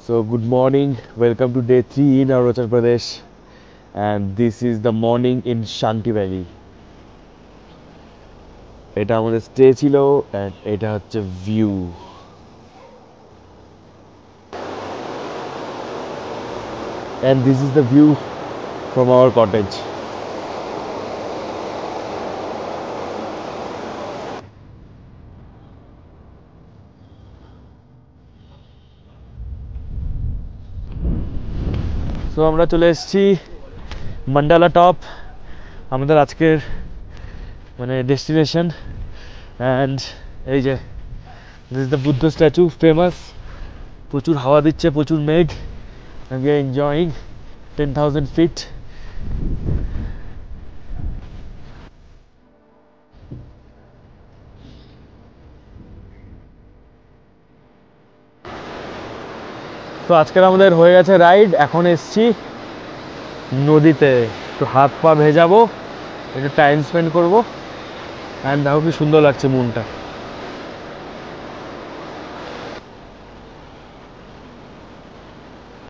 So good morning, welcome to day 3 in Arunachal Pradesh, and this is the morning in Shanti Valley. এটা আমাদের stay ছিল and এটা হচ্ছে view. And this is the view from our cottage. So আমরা চলে এসেছি mandala top, আমাদের আজকের মানে ডেস্টিনেশন। অ্যান্ড এই যে this is the Buddha statue, famous. প্রচুর হাওয়া দিচ্ছে, প্রচুর মেঘ, and we are enjoying 10,000 feet. তো আজকের আমাদের হয়ে গেছে রাইড। এখন এসছি নদীতে, একটু হাত পা ভেজাবো, একটু টাইম স্পেন্ড করবো। অ্যান্ড দেখো কি সুন্দর লাগছে মুনটা।